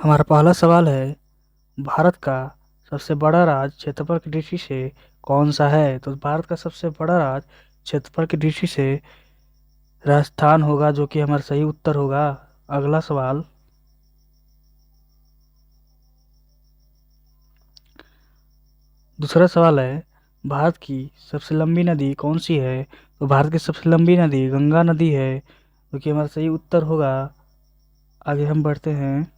हमारा पहला सवाल है, भारत का सबसे बड़ा राज्य क्षेत्रफल की दृष्टि से कौन सा है? तो भारत का सबसे बड़ा राज्य क्षेत्रफल की दृष्टि से राजस्थान होगा, जो कि हमारा सही उत्तर होगा। अगला सवाल, दूसरा सवाल है, भारत की सबसे लंबी नदी कौन सी है? तो भारत की सबसे लंबी नदी गंगा नदी है, जो कि हमारा सही उत्तर होगा। आगे हम बढ़ते हैं।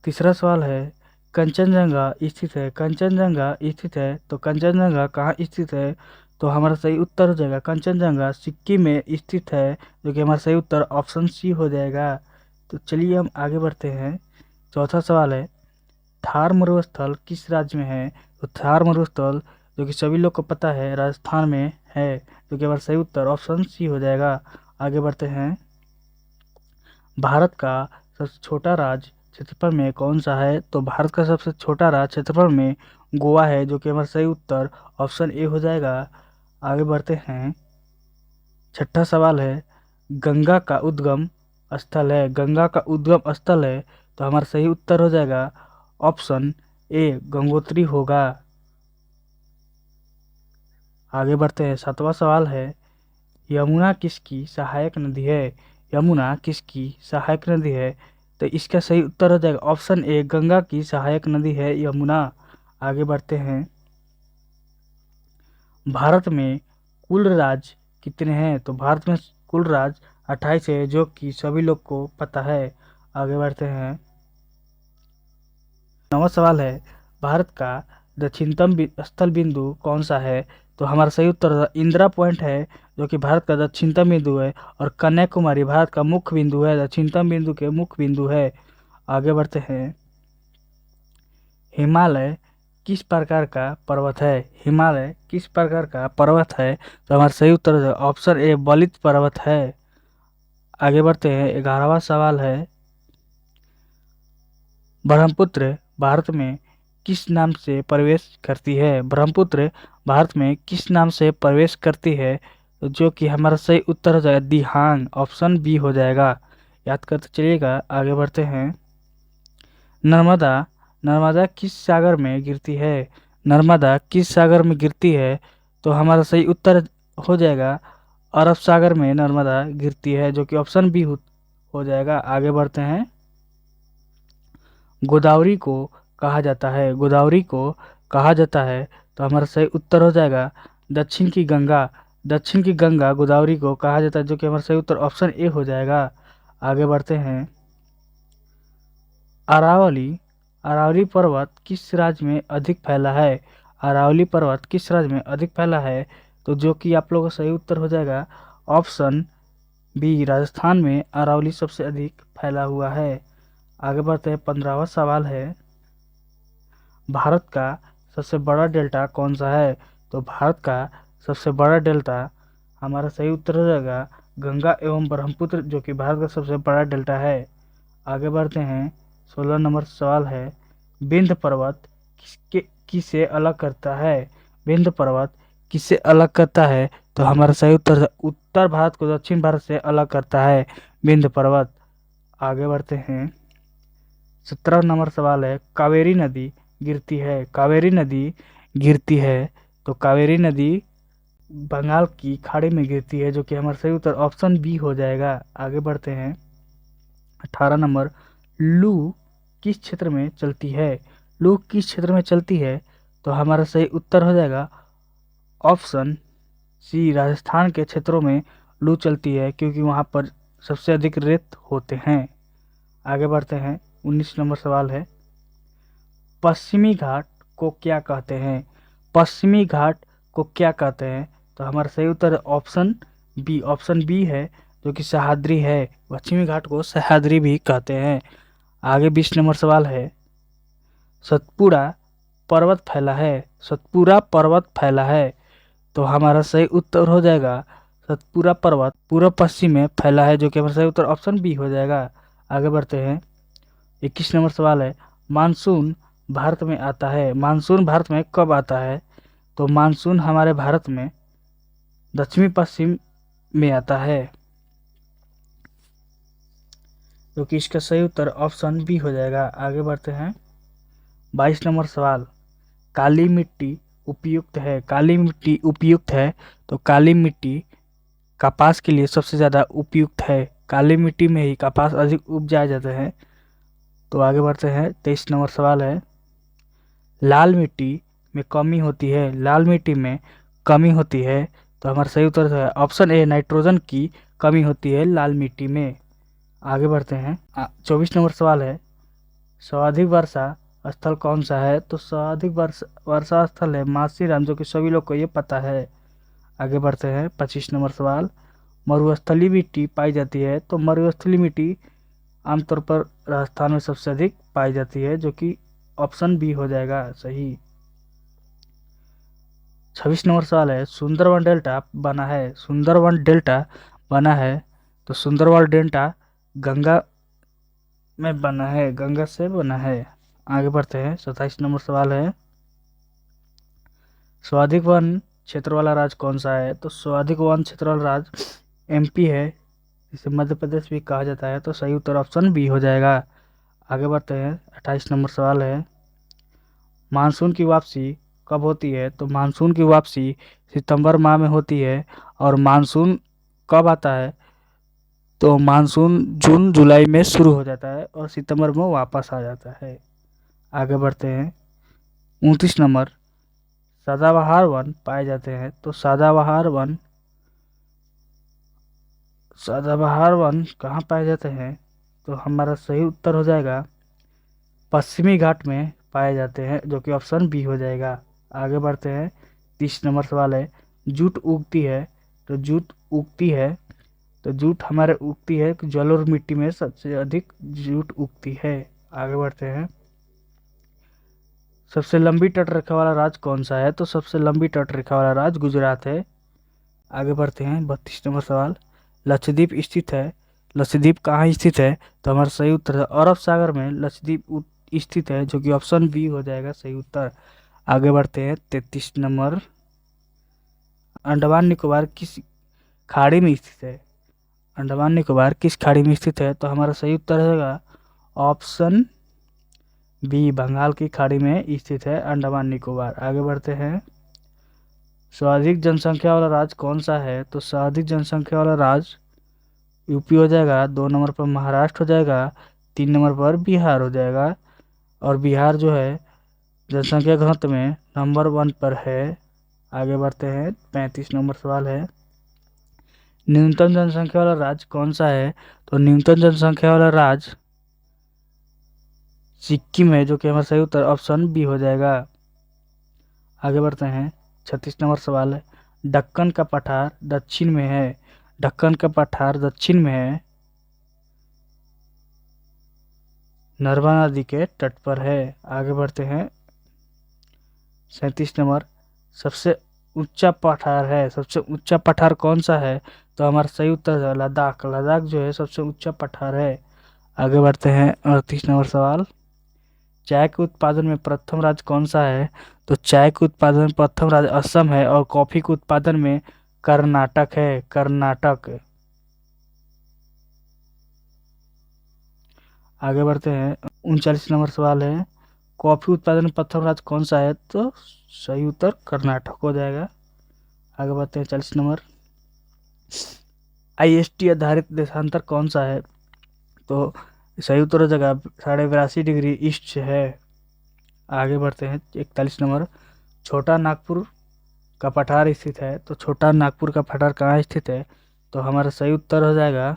तीसरा सवाल है, कंचनजंगा स्थित है। कंचनजंगा स्थित है, तो कंचनजंगा कहाँ स्थित है? तो हमारा सही उत्तर हो जाएगा कंचनजंगा सिक्किम में स्थित है, जो कि हमारा सही उत्तर ऑप्शन सी हो जाएगा। तो चलिए हम आगे बढ़ते हैं। चौथा सवाल है, थार मरुस्थल किस राज्य में है? तो थार मरुस्थल, जो कि सभी लोग को पता है, राजस्थान में है, जो कि हमारा सही उत्तर ऑप्शन सी हो जाएगा। आगे बढ़ते हैं। भारत का सबसे छोटा राज्य क्षेत्रफल में कौन सा है? तो भारत का सबसे छोटा राज्य क्षेत्रफल में गोवा है, जो कि हमारा सही उत्तर ऑप्शन ए हो जाएगा। आगे बढ़ते हैं। छठा सवाल है, गंगा का उद्गम स्थल है। गंगा का उद्गम स्थल है, तो हमारा सही उत्तर हो जाएगा ऑप्शन ए गंगोत्री होगा। आगे बढ़ते हैं। सातवां सवाल है, यमुना किसकी सहायक नदी है? यमुना किसकी सहायक नदी है? तो इसका सही उत्तर हो जाएगा ऑप्शन ए गंगा की सहायक नदी है यमुना। आगे बढ़ते हैं। भारत में कुल राज्य कितने हैं? तो भारत में कुल राज्य 28 है, जो कि सभी लोग को पता है। आगे बढ़ते हैं। नवा सवाल है, भारत का दक्षिणतम स्थल बिंदु कौन सा है? तो हमारा सही उत्तर इंदिरा पॉइंट है, जो कि भारत का दक्षिणतम बिंदु है, और कन्याकुमारी भारत का मुख्य बिंदु है, दक्षिणतम बिंदु के मुख्य बिंदु है। आगे बढ़ते हैं। हिमालय किस प्रकार का पर्वत है? हिमालय किस प्रकार का पर्वत है? तो हमारा सही उत्तर ऑप्शन ए बलित पर्वत है। आगे बढ़ते हैं। 11वां सवाल है, ब्रह्मपुत्र भारत में किस नाम से प्रवेश करती है? ब्रह्मपुत्र भारत में किस नाम से प्रवेश करती है? तो जो कि हमारा सही उत्तर हो जाएगा दिहांग, ऑप्शन बी हो जाएगा। याद करते चलिएगा। आगे बढ़ते हैं। नर्मदा नर्मदा किस सागर में गिरती है? नर्मदा किस सागर में गिरती है? तो हमारा सही उत्तर हो जाएगा अरब सागर में नर्मदा गिरती है, जो कि ऑप्शन बी हो जाएगा। आगे बढ़ते हैं। गोदावरी को कहा जाता है। गोदावरी को कहा जाता है, तो हमारा सही उत्तर हो जाएगा दक्षिण की गंगा। दक्षिण की गंगा गोदावरी को कहा जाता है, जो कि हमारा सही उत्तर ऑप्शन ए हो जाएगा। आगे बढ़ते हैं। अरावली अरावली पर्वत किस राज्य में अधिक फैला है? अरावली पर्वत किस राज्य में अधिक फैला है? तो जो कि आप लोगों का सही उत्तर हो जाएगा ऑप्शन बी, राजस्थान में अरावली सबसे अधिक फैला हुआ है। आगे बढ़ते हैं। 15वां सवाल है, भारत का सबसे बड़ा डेल्टा कौन सा है? तो भारत का सबसे बड़ा डेल्टा हमारा सही उत्तर हो जाएगा गंगा एवं ब्रह्मपुत्र, जो कि भारत का सबसे बड़ा डेल्टा है। आगे बढ़ते हैं। 16 नंबर सवाल है, विंध्य पर्वत किसे अलग करता है? विंध्य पर्वत किसे अलग करता है? तो हमारा सही उत्तर उत्तर भारत को दक्षिण भारत से अलग करता है विंध्य पर्वत। आगे बढ़ते हैं। 17 नंबर सवाल है, कावेरी नदी गिरती है। कावेरी नदी गिरती है, तो कावेरी नदी बंगाल की खाड़ी में गिरती है, जो कि हमारा सही उत्तर ऑप्शन बी हो जाएगा। आगे बढ़ते हैं। 18 नंबर, लू किस क्षेत्र में चलती है? लू किस क्षेत्र में चलती है? तो हमारा सही उत्तर हो जाएगा ऑप्शन सी, राजस्थान के क्षेत्रों में लू चलती है, क्योंकि वहाँ पर सबसे अधिक रेत होते हैं। आगे बढ़ते हैं। 19 नंबर सवाल है, पश्चिमी घाट को क्या कहते हैं? पश्चिमी घाट को क्या कहते हैं? तो हमारा सही उत्तर ऑप्शन बी है, जो कि सह्याद्री है। पश्चिमी घाट को सह्याद्री भी कहते हैं। आगे 20 नंबर सवाल है, सतपुड़ा पर्वत फैला है। सतपुड़ा पर्वत फैला है, तो हमारा सही उत्तर हो जाएगा सतपुड़ा पर्वत पूर्व पश्चिम में फैला है, जो कि हमारा सही उत्तर ऑप्शन बी हो जाएगा। आगे बढ़ते हैं। 21 नंबर सवाल है, मानसून भारत में आता है। मानसून भारत में कब आता है? तो मानसून हमारे भारत में दक्षिणी पश्चिम में आता है। जो कि इसका सही उत्तर ऑप्शन बी हो जाएगा। आगे बढ़ते हैं 22 नंबर सवाल, काली मिट्टी उपयुक्त है, काली मिट्टी उपयुक्त है, तो काली मिट्टी कपास के लिए सबसे ज़्यादा उपयुक्त है, काली मिट्टी में ही कपास अधिक उपजाए जाते हैं। तो आगे बढ़ते हैं 23 नंबर सवाल है, लाल मिट्टी में कमी होती है, लाल मिट्टी में कमी होती है, तो हमारा सही उत्तर है ऑप्शन ए, नाइट्रोजन की कमी होती है लाल मिट्टी में। आगे बढ़ते हैं 24 नंबर सवाल है, सर्वाधिक वर्षा स्थल कौन सा है, तो सर्वाधिक वर्षा स्थल है मासीराम, जो कि सभी लोग को ये पता है। आगे बढ़ते हैं 25 नंबर सवाल, मरुस्थलीय मिट्टी पाई जाती है, तो मरुस्थलीय मिट्टी आमतौर पर राजस्थान में सबसे अधिक पाई जाती है, जो कि ऑप्शन बी हो जाएगा सही। 26 नंबर सवाल है, सुंदरवन डेल्टा बना है, सुंदरवन डेल्टा बना है, तो सुंदरवन डेल्टा गंगा में बना है, गंगा से बना है। आगे बढ़ते हैं 27 नंबर सवाल है, सर्वाधिक वन क्षेत्र वाला राज्य कौन सा है, तो सर्वाधिक वन क्षेत्र वाला राज्य एमपी है, इसे मध्य प्रदेश भी कहा जाता है, तो सही उत्तर ऑप्शन बी हो जाएगा। आगे बढ़ते हैं 28 नंबर सवाल है, मानसून की वापसी कब होती है, तो मानसून की वापसी सितंबर माह में होती है, और मानसून कब आता है, तो मानसून जून जुलाई में शुरू हो जाता है और सितंबर में वापस आ जाता है। आगे बढ़ते हैं 29 नंबर, सदाबहार वन पाए जाते हैं, तो सदाबहार वन कहाँ पाए जाते हैं, तो हमारा सही उत्तर हो जाएगा पश्चिमी घाट में पाए जाते हैं, जो कि ऑप्शन बी हो जाएगा। आगे बढ़ते हैं 30 नंबर सवाल है, जूट उगती है, तो जूट उगती है, तो जूट हमारे उगती है जल और मिट्टी में सबसे अधिक जूट उगती है। आगे बढ़ते हैं, सबसे लंबी तटरेखा वाला राज्य कौन सा है, तो सबसे लंबी तटरेखा वाला राज्य गुजरात है। आगे बढ़ते हैं 32 नंबर सवाल, लक्षद्वीप स्थित है, लक्षद्वीप कहाँ स्थित है, तो हमारा सही उत्तर है अरब सागर में लक्षद्वीप स्थित है, जो कि ऑप्शन बी हो जाएगा सही उत्तर। आगे बढ़ते हैं 33 नंबर, अंडमान निकोबार किस खाड़ी में स्थित है, अंडमान निकोबार किस खाड़ी में स्थित है, तो हमारा सही उत्तर रहेगा ऑप्शन बी, बंगाल की खाड़ी में स्थित है अंडमान निकोबार। आगे बढ़ते हैं, सर्वाधिक जनसंख्या वाला राज्य कौन सा है, तो सर्वाधिक जनसंख्या वाला राज्य यूपी हो जाएगा, 2 नंबर पर महाराष्ट्र हो जाएगा, 3 नंबर पर बिहार हो जाएगा, और बिहार जो है जनसंख्या घनत्व में नंबर 1 पर है। आगे बढ़ते हैं 35 नंबर सवाल है, न्यूनतम जनसंख्या वाला राज्य कौन सा है, तो न्यूनतम जनसंख्या वाला राज्य सिक्किम है, जो कि हमारा सही उत्तर ऑप्शन बी हो जाएगा। आगे बढ़ते हैं 36 नंबर सवाल है, दक्कन का पठार दक्षिण में है, दक्कन का पठार दक्षिण में है, नर्मदा नदी के तट पर है। आगे बढ़ते हैं 37 नंबर, सबसे ऊंचा पठार है, सबसे ऊंचा पठार कौन सा है, तो हमारा सही उत्तर है लद्दाख, लद्दाख जो है सबसे ऊंचा पठार है। आगे बढ़ते हैं 38 नंबर सवाल, चाय के उत्पादन में प्रथम राज्य कौन सा है, तो चाय के उत्पादन में प्रथम राज्य असम है, और कॉफी के उत्पादन में कर्नाटक है, कर्नाटक। आगे बढ़ते हैं 39 नंबर सवाल है, कॉफी उत्पादन में प्रथम राज्य कौन सा है, तो सही उत्तर कर्नाटक हो जाएगा। आगे बढ़ते हैं 40 नंबर, आईएसटी आधारित देशांतर कौन सा है, तो सही उत्तर हो जाएगा 82.5 डिग्री ईस्ट से है। आगे बढ़ते हैं 41 नंबर, छोटा नागपुर का पठार स्थित है, तो छोटा नागपुर का पठार कहाँ स्थित है, तो हमारा सही उत्तर हो जाएगा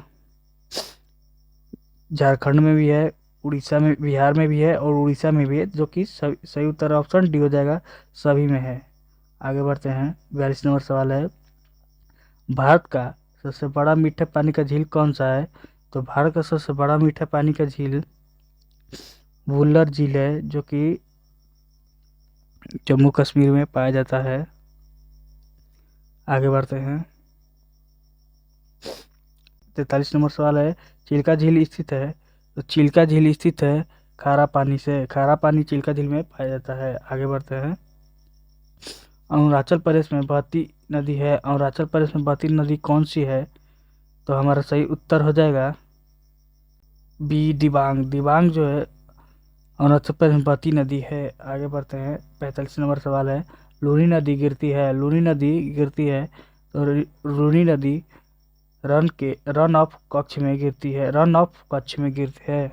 झारखंड में भी है, उड़ीसा में, बिहार में भी है और उड़ीसा में भी है, जो कि सही उत्तर ऑप्शन डी हो जाएगा, सभी में है। आगे बढ़ते हैं 42 नंबर सवाल है, भारत का सबसे बड़ा मीठे पानी का झील कौन सा है, तो भारत का सबसे बड़ा मीठे पानी का झील वुलर झील है, जो कि जम्मू कश्मीर में पाया जाता है। आगे बढ़ते हैं 43 नंबर सवाल है, चिल्का झील स्थित है, तो चिल्का झील स्थित है खारा पानी से, खारा पानी चिल्का झील में पाया जाता है। आगे बढ़ते हैं, अरुणाचल प्रदेश में बहती नदी है, अरुणाचल प्रदेश में बहती नदी कौन सी है, तो हमारा सही उत्तर हो जाएगा बी दिबांग, दिबांग जो है अरुणाचल प्रदेश में बहती नदी है। आगे बढ़ते हैं, 45 नंबर सवाल है, लूनी नदी गिरती है, लूनी नदी गिरती है तो लूनी नदी रन ऑफ कच्छ में गिरती है, रन ऑफ कच्छ में गिरती है।